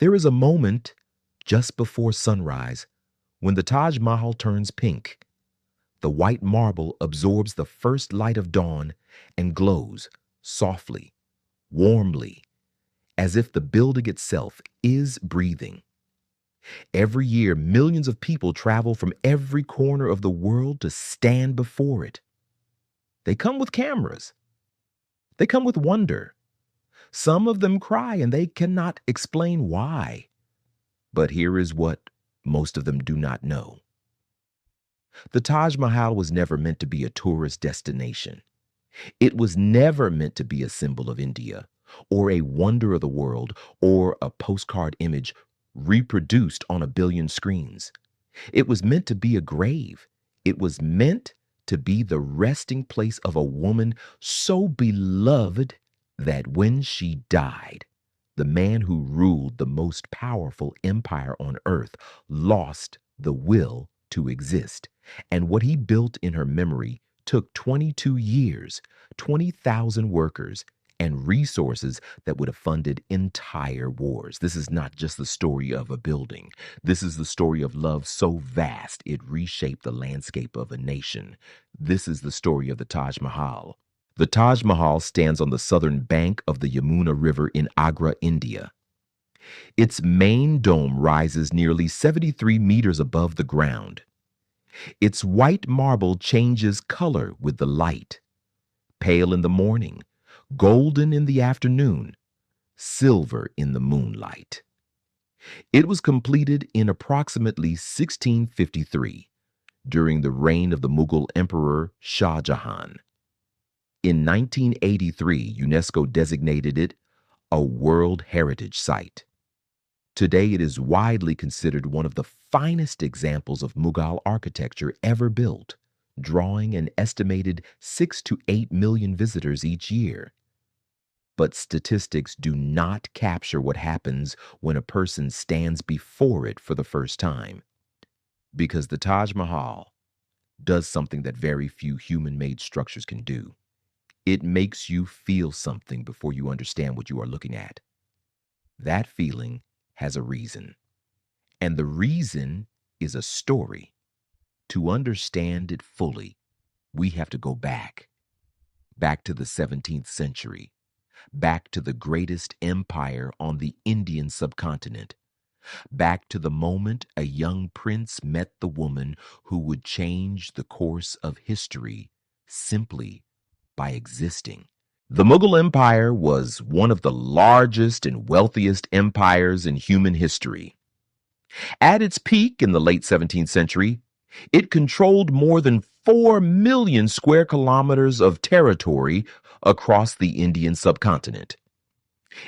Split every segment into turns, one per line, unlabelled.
There is a moment just before sunrise when the Taj Mahal turns pink. The white marble absorbs the first light of dawn and glows softly, warmly, as if the building itself is breathing. Every year, millions of people travel from every corner of the world to stand before it. They come with cameras. They come with wonder. Some of them cry and they cannot explain why. But here is what most of them do not know. The Taj Mahal was never meant to be a tourist destination. It was never meant to be a symbol of India, or a wonder of the world, or a postcard image reproduced on a billion screens. It was meant to be a grave. It was meant to be the resting place of a woman so beloved that when she died, the man who ruled the most powerful empire on earth lost the will to exist. And what he built in her memory took 22 years, 20,000 workers, and resources that would have funded entire wars. This is not just the story of a building. This is the story of love so vast it reshaped the landscape of a nation. This is the story of the Taj Mahal. The Taj Mahal stands on the southern bank of the Yamuna River in Agra, India. Its main dome rises nearly 73 meters above the ground. Its white marble changes color with the light, pale in the morning, golden in the afternoon, silver in the moonlight. It was completed in approximately 1653, during the reign of the Mughal Emperor Shah Jahan. In 1983, UNESCO designated it a World Heritage Site. Today, it is widely considered one of the finest examples of Mughal architecture ever built, drawing an estimated 6 to 8 million visitors each year. But statistics do not capture what happens when a person stands before it for the first time. Because the Taj Mahal does something that very few human-made structures can do. It makes you feel something before you understand what you are looking at. That feeling has a reason. And the reason is a story. To understand it fully, we have to go back to the 17th century, back to the greatest empire on the Indian subcontinent, back to the moment a young prince met the woman who would change the course of history simply by existing. The Mughal Empire was one of the largest and wealthiest empires in human history. At its peak in the late 17th century, it controlled more than 4 million square kilometers of territory across the Indian subcontinent.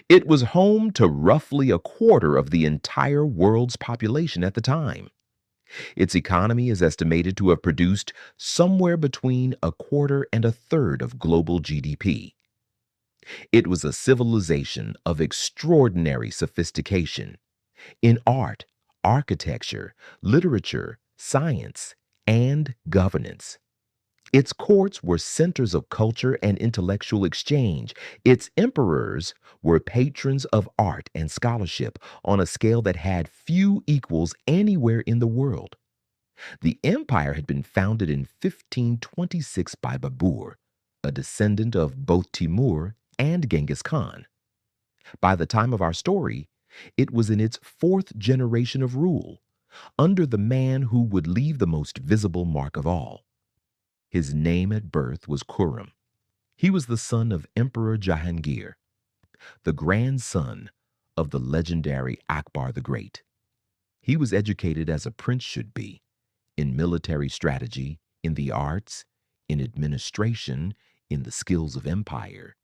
It was home to roughly a quarter of the entire world's population at the time. Its economy is estimated to have produced somewhere between a quarter and a third of global GDP. It was a civilization of extraordinary sophistication in art, architecture, literature, science, and governance. Its courts were centers of culture and intellectual exchange. Its emperors were patrons of art and scholarship on a scale that had few equals anywhere in the world. The empire had been founded in 1526 by Babur, a descendant of both Timur and Genghis Khan. By the time of our story, it was in its fourth generation of rule, under the man who would leave the most visible mark of all. His name at birth was Khurram. He was the son of Emperor Jahangir, the grandson of the legendary Akbar the Great. He was educated as a prince should be, in military strategy, in the arts, in administration, in the skills of empire.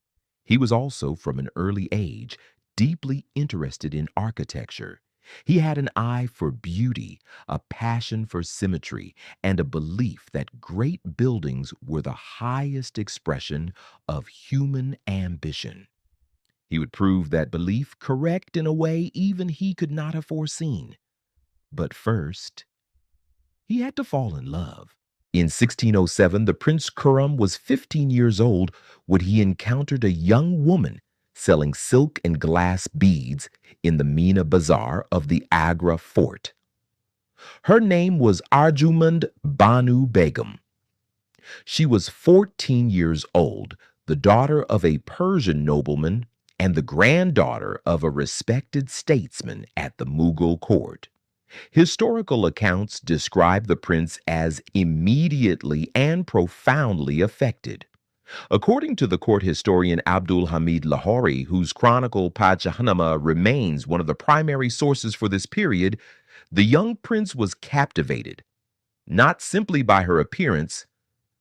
He was also, from an early age, deeply interested in architecture. He had an eye for beauty, a passion for symmetry, and a belief that great buildings were the highest expression of human ambition. He would prove that belief correct in a way even he could not have foreseen. But first, he had to fall in love. In 1607, the Prince Khurram was 15 years old when he encountered a young woman selling silk and glass beads in the Mina Bazaar of the Agra fort. Her name was Arjumand Banu Begum. She was 14 years old, the daughter of a Persian nobleman and the granddaughter of a respected statesman at the Mughal court. Historical accounts describe the prince as immediately and profoundly affected. According to the court historian Abdul Hamid Lahori, whose chronicle Padchahnama remains one of the primary sources for this period, the young prince was captivated, not simply by her appearance,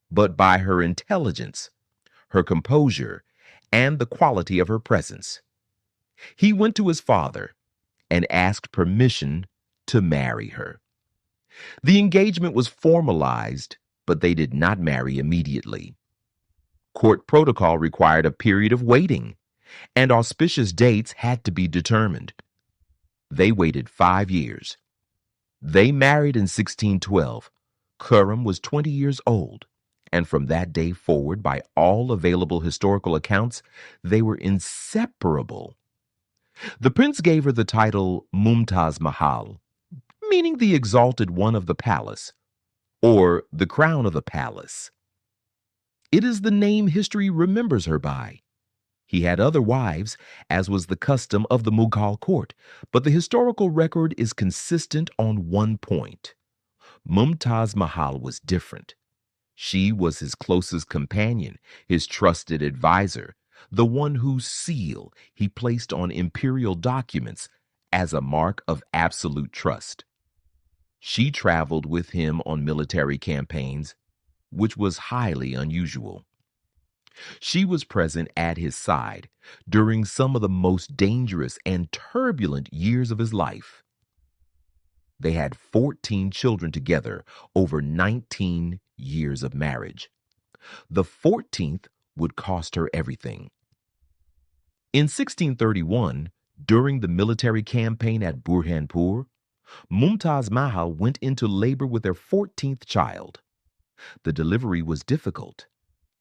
but by her intelligence, her composure, and the quality of her presence. He went to his father and asked permission to marry her. The engagement was formalized, but they did not marry immediately. Court protocol required a period of waiting, and auspicious dates had to be determined. They waited 5 years. They married in 1612. Khurram was 20 years old, and from that day forward, by all available historical accounts, they were inseparable. The prince gave her the title Mumtaz Mahal, meaning the exalted one of the palace, or the crown of the palace. It is the name history remembers her by. He had other wives, as was the custom of the Mughal court, but the historical record is consistent on one point. Mumtaz Mahal was different. She was his closest companion, his trusted advisor, the one whose seal he placed on imperial documents as a mark of absolute trust. She traveled with him on military campaigns, which was highly unusual. She was present at his side during some of the most dangerous and turbulent years of his life. They had 14 children together over 19 years of marriage. The 14th would cost her everything. In 1631, during the military campaign at Burhanpur, Mumtaz Mahal went into labor with their 14th child. The delivery was difficult.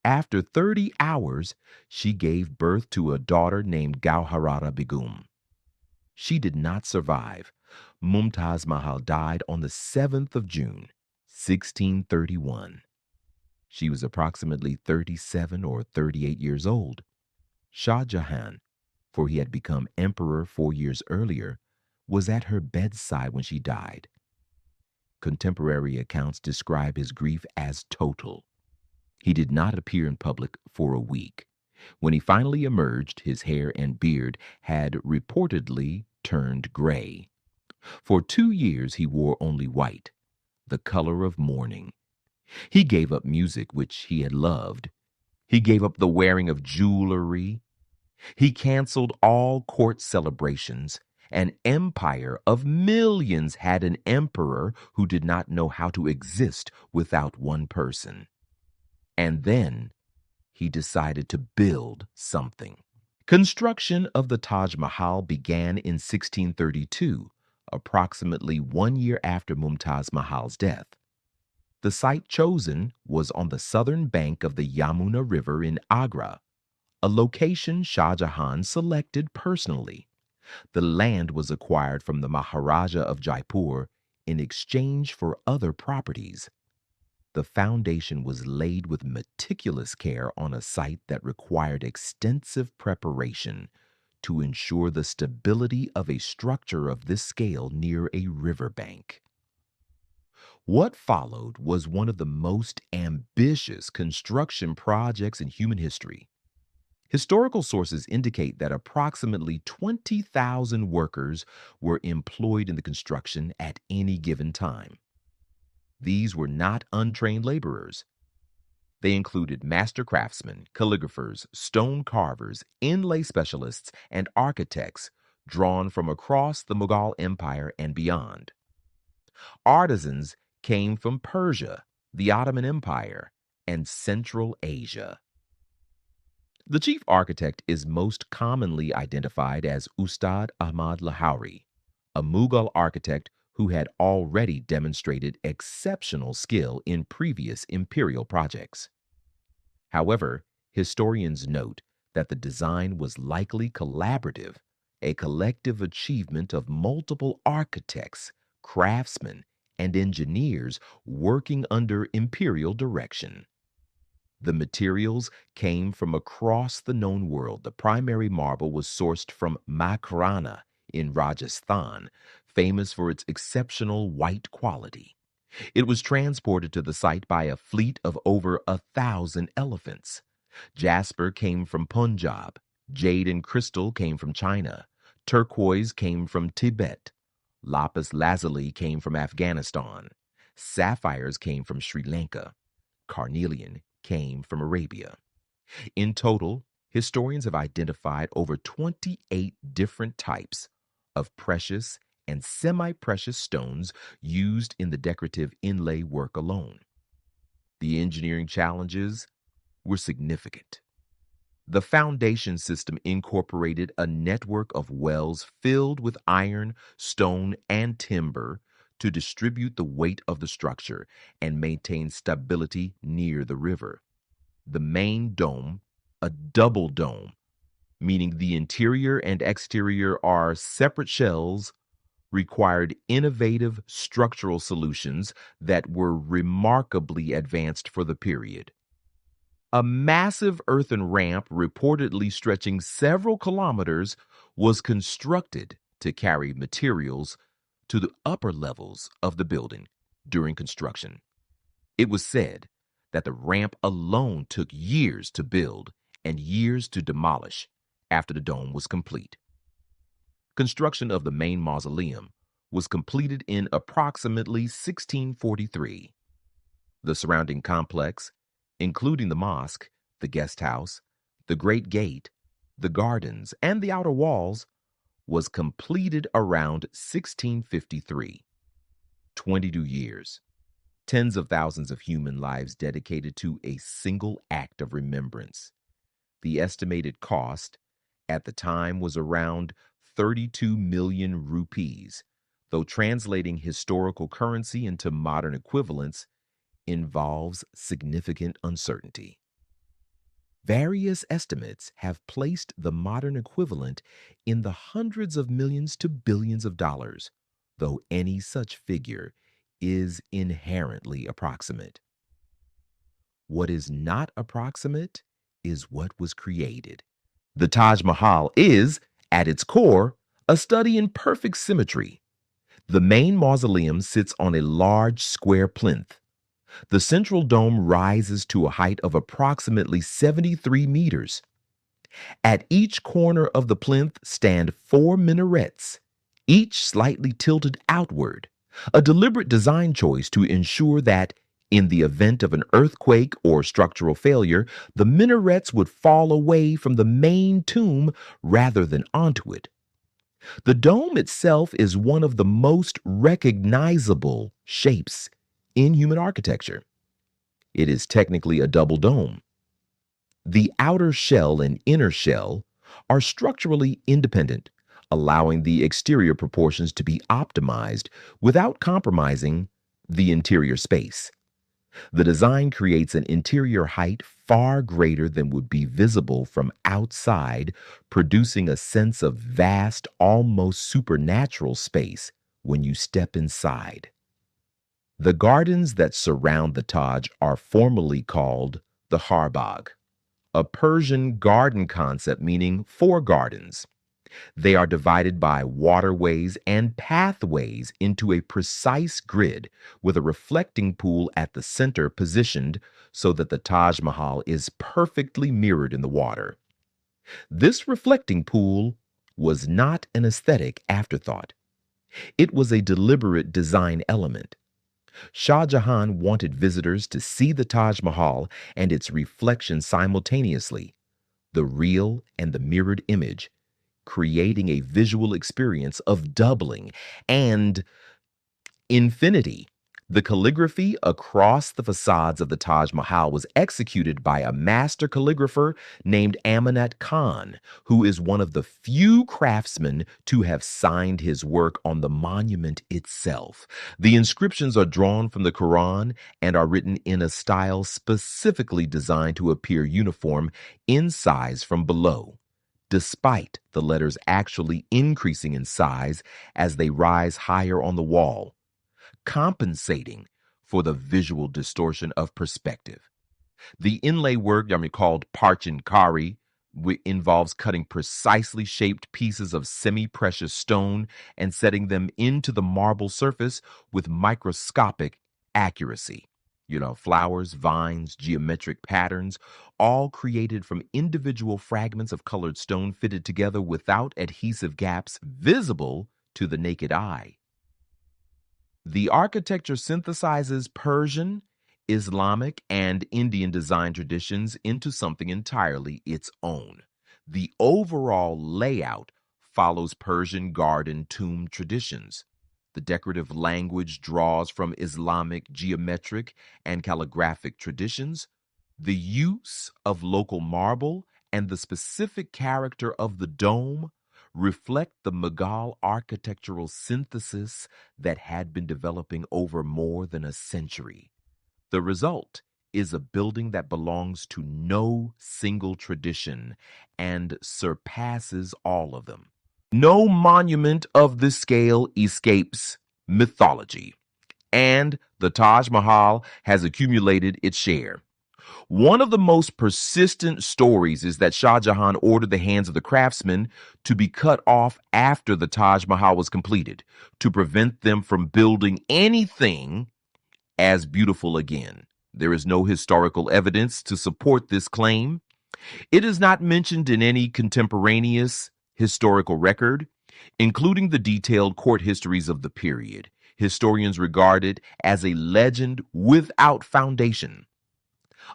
After 30 hours, she gave birth to a daughter named Gauharara Begum. She did not survive. Mumtaz Mahal died on the 7th of June, 1631. She was approximately 37 or 38 years old. Shah Jahan, for he had become emperor 4 years earlier, was at her bedside when she died. Contemporary accounts describe his grief as total. He did not appear in public for a week. When he finally emerged, his hair and beard had reportedly turned gray. For 2 years he wore only white, the color of mourning. He gave up music, which he had loved. He gave up the wearing of jewelry. He canceled all court celebrations. An empire of millions had an emperor who did not know how to exist without one person. And then he decided to build something. Construction of the Taj Mahal began in 1632, approximately 1 year after Mumtaz Mahal's death. The site chosen was on the southern bank of the Yamuna River in Agra, a location Shah Jahan selected personally. The land was acquired from the Maharaja of Jaipur in exchange for other properties. The foundation was laid with meticulous care on a site that required extensive preparation to ensure the stability of a structure of this scale near a riverbank. What followed was one of the most ambitious construction projects in human history. Historical sources indicate that approximately 20,000 workers were employed in the construction at any given time. These were not untrained laborers. They included master craftsmen, calligraphers, stone carvers, inlay specialists, and architects drawn from across the Mughal Empire and beyond. Artisans came from Persia, the Ottoman Empire, and Central Asia. The chief architect is most commonly identified as Ustad Ahmad Lahori, a Mughal architect who had already demonstrated exceptional skill in previous imperial projects. However, historians note that the design was likely collaborative, a collective achievement of multiple architects, craftsmen, and engineers working under imperial direction. The materials came from across the known world. The primary marble was sourced from Makrana in Rajasthan, famous for its exceptional white quality. It was transported to the site by a fleet of over 1,000 elephants. Jasper came from Punjab. Jade and crystal came from China. Turquoise came from Tibet. Lapis lazuli came from Afghanistan. Sapphires came from Sri Lanka. Carnelian came from Arabia. In total, historians have identified over 28 different types of precious and semi-precious stones used in the decorative inlay work alone. The engineering challenges were significant. The foundation system incorporated a network of wells filled with iron, stone, and timber to distribute the weight of the structure and maintain stability near the river. The main dome, a double dome, meaning the interior and exterior are separate shells, required innovative structural solutions that were remarkably advanced for the period. A massive earthen ramp, reportedly stretching several kilometers, was constructed to carry materials to the upper levels of the building during construction. It was said that the ramp alone took years to build and years to demolish after the dome was complete. Construction of the main mausoleum was completed in approximately 1643. The surrounding complex, including the mosque, the guest house, the great gate, the gardens, and the outer walls, was completed around 1653. 22 years, tens of thousands of human lives dedicated to a single act of remembrance. The estimated cost at the time was around 32 million rupees, though translating historical currency into modern equivalents involves significant uncertainty. Various estimates have placed the modern equivalent in the hundreds of millions to billions of dollars, though any such figure is inherently approximate. What is not approximate is what was created. The Taj Mahal is, at its core, a study in perfect symmetry. The main mausoleum sits on a large square plinth. The central dome rises to a height of approximately 73 meters. At each corner of the plinth stand 4 minarets, each slightly tilted outward, a deliberate design choice to ensure that, in the event of an earthquake or structural failure, the minarets would fall away from the main tomb rather than onto it. The dome itself is one of the most recognizable shapes in human architecture. It is technically a double dome. The outer shell and inner shell are structurally independent, allowing the exterior proportions to be optimized without compromising the interior space. The design creates an interior height far greater than would be visible from outside, producing a sense of vast, almost supernatural space when you step inside. The gardens that surround the Taj are formally called the Harbagh, a Persian garden concept meaning 4 gardens. They are divided by waterways and pathways into a precise grid with a reflecting pool at the center positioned so that the Taj Mahal is perfectly mirrored in the water. This reflecting pool was not an aesthetic afterthought. It was a deliberate design element. Shah Jahan wanted visitors to see the Taj Mahal and its reflection simultaneously, the real and the mirrored image, creating a visual experience of doubling and infinity. The calligraphy across the facades of the Taj Mahal was executed by a master calligrapher named Amanat Khan, who is one of the few craftsmen to have signed his work on the monument itself. The inscriptions are drawn from the Quran and are written in a style specifically designed to appear uniform in size from below, despite the letters actually increasing in size as they rise higher on the wall, compensating for the visual distortion of perspective. The inlay work, called parchinkari, involves cutting precisely shaped pieces of semi-precious stone and setting them into the marble surface with microscopic accuracy. Flowers, vines, geometric patterns, all created from individual fragments of colored stone fitted together without adhesive gaps visible to the naked eye. The architecture synthesizes Persian, Islamic, and Indian design traditions into something entirely its own. The overall layout follows Persian garden tomb traditions. The decorative language draws from Islamic geometric and calligraphic traditions. The use of local marble and the specific character of the dome reflect the Mughal architectural synthesis that had been developing over more than a century. The result is a building that belongs to no single tradition and surpasses all of them. No monument of this scale escapes mythology, and the Taj Mahal has accumulated its share. One of the most persistent stories is that Shah Jahan ordered the hands of the craftsmen to be cut off after the Taj Mahal was completed to prevent them from building anything as beautiful again. There is no historical evidence to support this claim. It is not mentioned in any contemporaneous historical record, including the detailed court histories of the period. Historians regard it as a legend without foundation.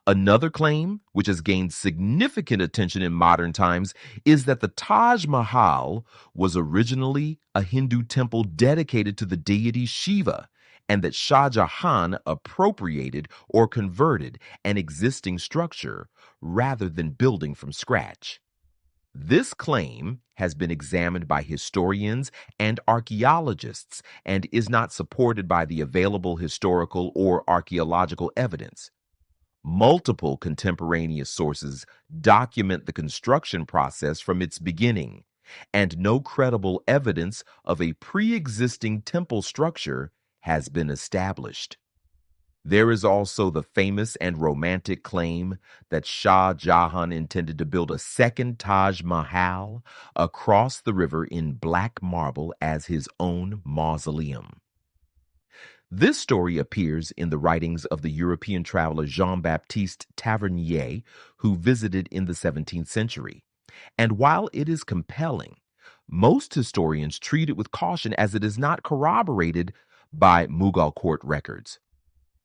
Another claim, which has gained significant attention in modern times, is that the Taj Mahal was originally a Hindu temple dedicated to the deity Shiva, and that Shah Jahan appropriated or converted an existing structure rather than building from scratch. This claim has been examined by historians and archaeologists and is not supported by the available historical or archaeological evidence. Multiple contemporaneous sources document the construction process from its beginning, and no credible evidence of a pre-existing temple structure has been established. There is also the famous and romantic claim that Shah Jahan intended to build a second Taj Mahal across the river in black marble as his own mausoleum. This story appears in the writings of the European traveler Jean-Baptiste Tavernier, who visited in the 17th century. And while it is compelling, most historians treat it with caution as it is not corroborated by Mughal court records.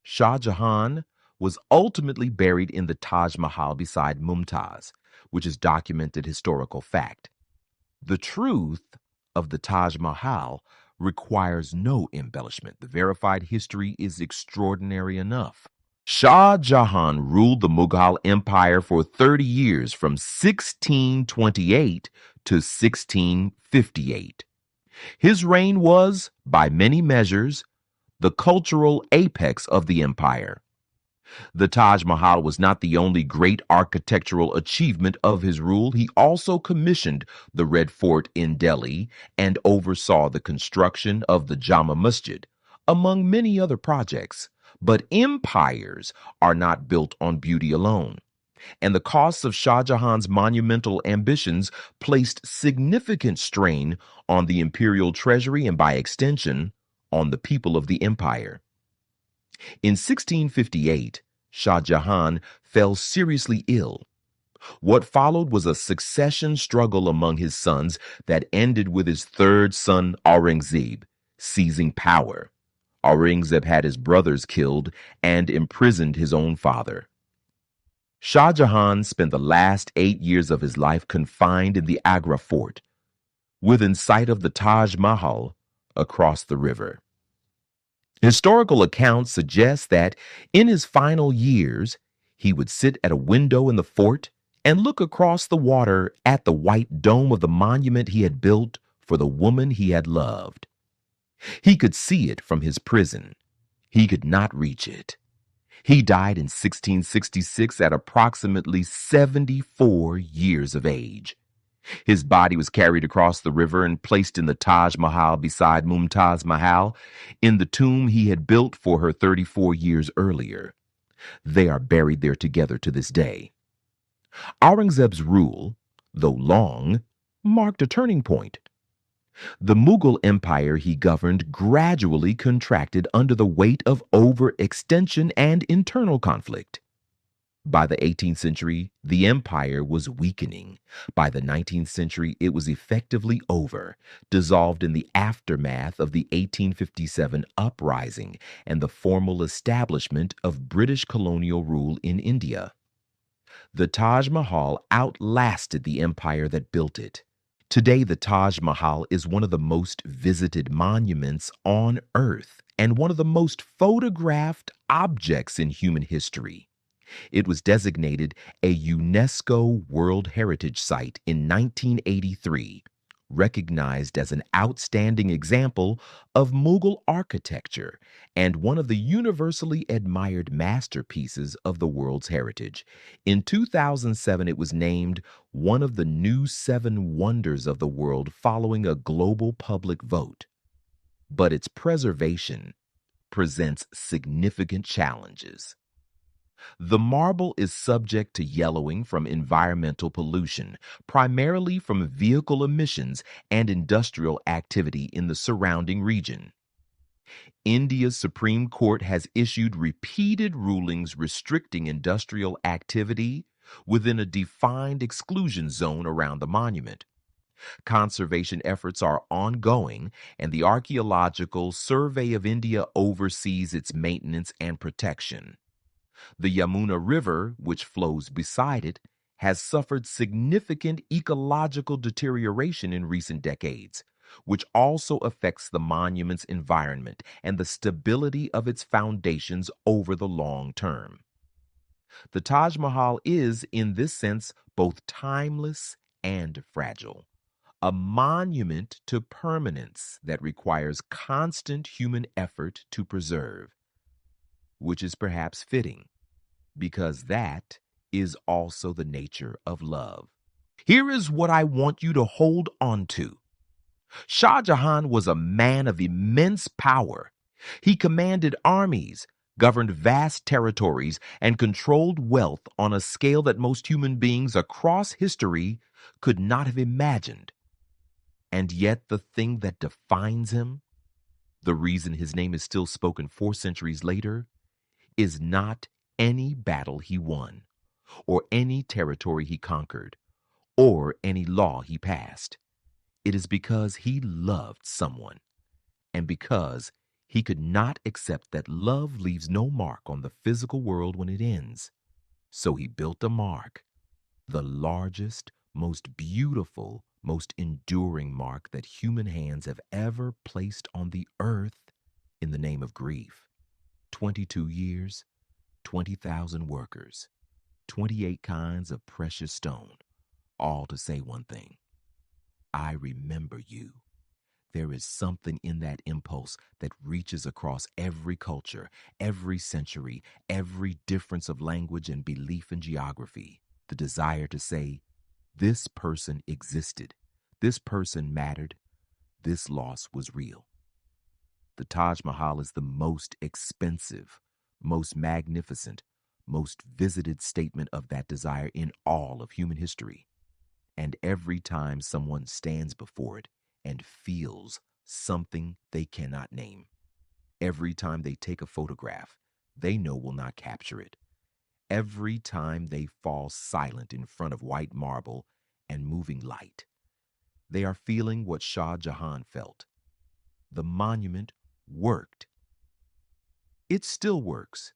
Shah Jahan was ultimately buried in the Taj Mahal beside Mumtaz, which is documented historical fact. The truth of the Taj Mahal requires no embellishment. The verified history is extraordinary enough. Shah Jahan ruled the Mughal Empire for 30 years from 1628 to 1658. His reign was, by many measures, the cultural apex of the empire. The Taj Mahal was not the only great architectural achievement of his rule. He also commissioned the Red Fort in Delhi and oversaw the construction of the Jama Masjid, among many other projects. But empires are not built on beauty alone, and the costs of Shah Jahan's monumental ambitions placed significant strain on the imperial treasury and, by extension, on the people of the empire. In 1658, Shah Jahan fell seriously ill. What followed was a succession struggle among his sons that ended with his third son, Aurangzeb, seizing power. Aurangzeb had his brothers killed and imprisoned his own father. Shah Jahan spent the last 8 years of his life confined in the Agra fort, within sight of the Taj Mahal across the river. Historical accounts suggest that in his final years, he would sit at a window in the fort and look across the water at the white dome of the monument he had built for the woman he had loved. He could see it from his prison. He could not reach it. He died in 1666 at approximately 74 years of age. His body was carried across the river and placed in the Taj Mahal beside Mumtaz Mahal in the tomb he had built for her 34 years earlier. They are buried there together to this day. Aurangzeb's rule, though long, marked a turning point. The Mughal Empire he governed gradually contracted under the weight of overextension and internal conflict. By the 18th century, the empire was weakening. By the 19th century, it was effectively over, dissolved in the aftermath of the 1857 uprising and the formal establishment of British colonial rule in India. The Taj Mahal outlasted the empire that built it. Today, the Taj Mahal is one of the most visited monuments on Earth and one of the most photographed objects in human history. It was designated a UNESCO World Heritage Site in 1983, recognized as an outstanding example of Mughal architecture and one of the universally admired masterpieces of the world's heritage. In 2007, it was named one of the new seven wonders of the world following a global public vote. But its preservation presents significant challenges. The marble is subject to yellowing from environmental pollution, primarily from vehicle emissions and industrial activity in the surrounding region. India's Supreme Court has issued repeated rulings restricting industrial activity within a defined exclusion zone around the monument. Conservation efforts are ongoing, and the Archaeological Survey of India oversees its maintenance and protection. The Yamuna River, which flows beside it, has suffered significant ecological deterioration in recent decades, which also affects the monument's environment and the stability of its foundations over the long term. The Taj Mahal is, in this sense, both timeless and fragile, a monument to permanence that requires constant human effort to preserve, which is perhaps fitting, because that is also the nature of love. Here is what I want you to hold on to. Shah Jahan was a man of immense power. He commanded armies, governed vast territories, and controlled wealth on a scale that most human beings across history could not have imagined. And yet, the thing that defines him, the reason his name is still spoken 4 centuries later, is not any battle he won, or any territory he conquered, or any law he passed. It is because he loved someone, and because he could not accept that love leaves no mark on the physical world when it ends. So he built a mark, the largest, most beautiful, most enduring mark that human hands have ever placed on the earth in the name of grief. 22 years, 20,000 workers, 28 kinds of precious stone, all to say one thing: I remember you. There is something in that impulse that reaches across every culture, every century, every difference of language and belief and geography. The desire to say, this person existed, this person mattered, this loss was real. The Taj Mahal is the most expensive, most magnificent, most visited statement of that desire in all of human history. And every time someone stands before it and feels something they cannot name, every time they take a photograph they know will not capture it, every time they fall silent in front of white marble and moving light, they are feeling what Shah Jahan felt. The monument worked. It still works,